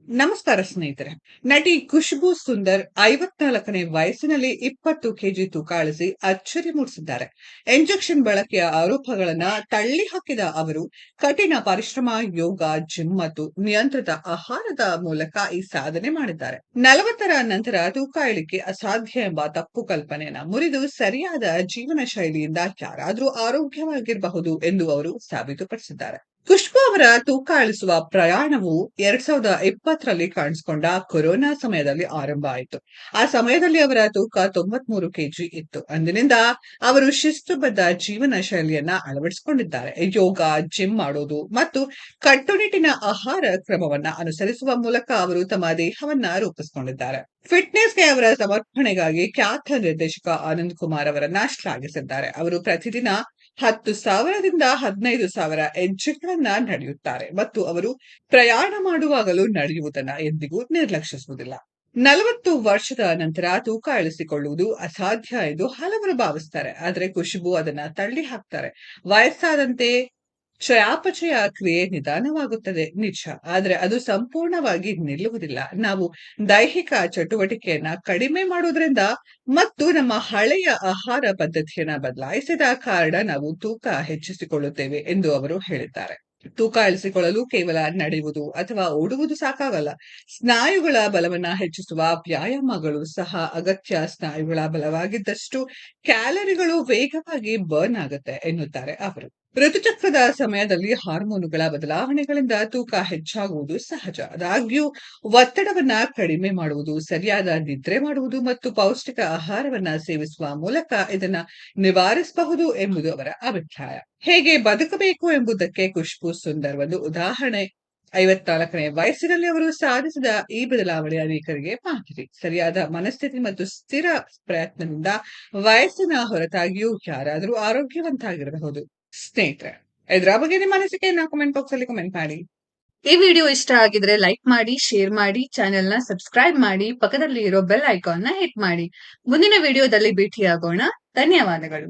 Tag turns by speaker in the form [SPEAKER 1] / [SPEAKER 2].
[SPEAKER 1] ನಮಸ್ಕಾರ ಸ್ನೇಹಿತರೆ. ನಟಿ ಖುಷ್ಬೂ ಸುಂದರ್ 54ನೇ ವಯಸ್ಸಿನಲ್ಲಿ 20 ಕೆಜಿ ತೂಕ ಇಳಿಸಿ ಅಚ್ಚರಿ ಮೂಡಿಸಿದ್ದಾರೆ. ಇಂಜೆಕ್ಷನ್ ಬಳಕೆಯ ಆರೋಪಗಳನ್ನ ತಳ್ಳಿಹಾಕಿದ ಅವರು ಕಠಿಣ ಪರಿಶ್ರಮ, ಯೋಗ, ಜಿಮ್ ಮತ್ತು ನಿಯಂತ್ರಿತ ಆಹಾರದ ಮೂಲಕ ಈ ಸಾಧನೆ ಮಾಡಿದ್ದಾರೆ. 40ರ ನಂತರ ತೂಕ ಇಳಿಕೆ ಅಸಾಧ್ಯ ಎಂಬ ತಪ್ಪು ಕಲ್ಪನೆಯನ್ನ ಮುರಿದು ಸರಿಯಾದ ಜೀವನ ಶೈಲಿಯಿಂದ ಯಾರಾದರೂ ಆರೋಗ್ಯವಾಗಿರಬಹುದು ಎಂದು ಅವರು ಸಾಬೀತುಪಡಿಸಿದ್ದಾರೆ. ಖುಷ್ಬೂ ಅವರ ತೂಕ ಇಳಿಸುವ ಪ್ರಯಾಣವು 2020ರಲ್ಲಿ ಕಾಣಿಸಿಕೊಂಡ ಕೊರೋನಾ ಸಮಯದಲ್ಲಿ ಆರಂಭ ಆಯಿತು. ಆ ಸಮಯದಲ್ಲಿ ಅವರ ತೂಕ 93 ಕೆಜಿ ಇತ್ತು. ಅಂದಿನಿಂದ ಅವರು ಶಿಸ್ತುಬದ್ಧ ಜೀವನ ಶೈಲಿಯನ್ನ ಅಳವಡಿಸಿಕೊಂಡಿದ್ದಾರೆ. ಯೋಗ, ಜಿಮ್ ಮಾಡೋದು ಮತ್ತು ಕಟ್ಟುನಿಟ್ಟಿನ ಆಹಾರ ಕ್ರಮವನ್ನ ಅನುಸರಿಸುವ ಮೂಲಕ ಅವರು ತಮ್ಮ ದೇಹವನ್ನ ರೂಪಿಸಿಕೊಂಡಿದ್ದಾರೆ. ಫಿಟ್ನೆಸ್ಗೆ ಅವರ ಸಮರ್ಪಣೆಗಾಗಿ ಖ್ಯಾತ ನಿರ್ದೇಶಕ ಆನಂದ್ ಕುಮಾರ್ ಅವರನ್ನ ಶ್ಲಾಘಿಸಿದ್ದಾರೆ. ಅವರು ಪ್ರತಿದಿನ 10,000ದಿಂದ 15,000 ಹೆಜ್ಜೆಗಳನ್ನ ನಡೆಯುತ್ತಾರೆ ಮತ್ತು ಅವರು ಪ್ರಯಾಣ ಮಾಡುವಾಗಲೂ ನಡೆಯುವುದನ್ನ ಎಂದಿಗೂ ನಿರ್ಲಕ್ಷಿಸುವುದಿಲ್ಲ. 40 ವರ್ಷದ ನಂತರ ತೂಕ ಇಳಿಸಿಕೊಳ್ಳುವುದು ಅಸಾಧ್ಯ ಎಂದು ಹಲವರು ಭಾವಿಸುತ್ತಾರೆ. ಆದರೆ ಖುಷ್ಬೂ ಅದನ್ನ ತಳ್ಳಿ ಹಾಕ್ತಾರೆ. ವಯಸ್ಸಾದಂತೆ ಚಯಾಪಚಯ ಕ್ರಿಯೆ ನಿಧಾನವಾಗುತ್ತದೆ ನಿಜ, ಆದರೆ ಅದು ಸಂಪೂರ್ಣವಾಗಿ ನಿಲ್ಲುವುದಿಲ್ಲ. ನಾವು ದೈಹಿಕ ಚಟುವಟಿಕೆಯನ್ನ ಕಡಿಮೆ ಮಾಡುವುದರಿಂದ ಮತ್ತು ನಮ್ಮ ಹಳೆಯ ಆಹಾರ ಪದ್ಧತಿಯನ್ನ ಬದಲಾಯಿಸಿದ ಕಾರಣ ನಾವು ತೂಕ ಹೆಚ್ಚಿಸಿಕೊಳ್ಳುತ್ತೇವೆ ಎಂದು ಅವರು ಹೇಳಿದ್ದಾರೆ. ತೂಕ ಇಳಿಸಿಕೊಳ್ಳಲು ಕೇವಲ ನಡೆಯುವುದು ಅಥವಾ ಓಡುವುದು ಸಾಕಾಗಲ್ಲ. ಸ್ನಾಯುಗಳ ಬಲವನ್ನ ಹೆಚ್ಚಿಸುವ ವ್ಯಾಯಾಮಗಳು ಸಹ ಅಗತ್ಯ. ಸ್ನಾಯುಗಳ ಬಲವಾಗಿದ್ದಷ್ಟು ಕ್ಯಾಲರಿಗಳು ವೇಗವಾಗಿ ಬರ್ನ್ ಆಗುತ್ತೆ ಎನ್ನುತ್ತಾರೆ ಅವರು. ಋತುಚಕ್ರದ ಸಮಯದಲ್ಲಿ ಹಾರ್ಮೋನುಗಳ ಬದಲಾವಣೆಗಳಿಂದ ತೂಕ ಹೆಚ್ಚಾಗುವುದು ಸಹಜ. ಆದಾಗ್ಯೂ ಒತ್ತಡವನ್ನ ಕಡಿಮೆ ಮಾಡುವುದು, ಸರಿಯಾದ ನಿದ್ರೆ ಮಾಡುವುದು ಮತ್ತು ಪೌಷ್ಟಿಕ ಆಹಾರವನ್ನ ಸೇವಿಸುವ ಮೂಲಕ ಇದನ್ನ ನಿವಾರಿಸಬಹುದು ಎಂಬುದು ಅವರ ಅಭಿಪ್ರಾಯ. ಹೇಗೆ ಬದುಕಬೇಕು ಎಂಬುದಕ್ಕೆ ಖುಷ್ಬೂ ಸುಂದರ್ ಒಂದು ಉದಾಹರಣೆ. 54ನೇ ವಯಸ್ಸಿನಲ್ಲಿ ಅವರು ಸಾಧಿಸಿದ ಈ ಬದಲಾವಣೆ ಅನೇಕರಿಗೆ ಮಾದರಿ. ಸರಿಯಾದ ಮನಸ್ಥಿತಿ ಮತ್ತು ಸ್ಥಿರ ಪ್ರಯತ್ನದಿಂದ ವಯಸ್ಸಿನ ಹೊರತಾಗಿಯೂ ಯಾರಾದರೂ ಆರೋಗ್ಯವಂತರಾಗಿರಬಹುದು. ಸ್ನೇಹಿತರೆ, ಇದರ ಬಗ್ಗೆ ನಿಮ್ಮ ಅನಿಸಿಕೆಯನ್ನ ಕಾಮೆಂಟ್ ಬಾಕ್ಸ್ ಅಲ್ಲಿ ಕಮೆಂಟ್ ಮಾಡಿ.
[SPEAKER 2] ಈ ವಿಡಿಯೋ ಇಷ್ಟ ಆಗಿದ್ರೆ ಲೈಕ್ ಮಾಡಿ, ಶೇರ್ ಮಾಡಿ, ಚಾನೆಲ್ ನ ಸಬ್ಸ್ಕ್ರೈಬ್ ಮಾಡಿ, ಪಕ್ಕದಲ್ಲಿ ಇರೋ ಬೆಲ್ ಐಕಾನ್ ನ ಹಿಟ್ ಮಾಡಿ. ಮುಂದಿನ ವಿಡಿಯೋದಲ್ಲಿ ಭೇಟಿಯಾಗೋಣ. ಧನ್ಯವಾದಗಳು.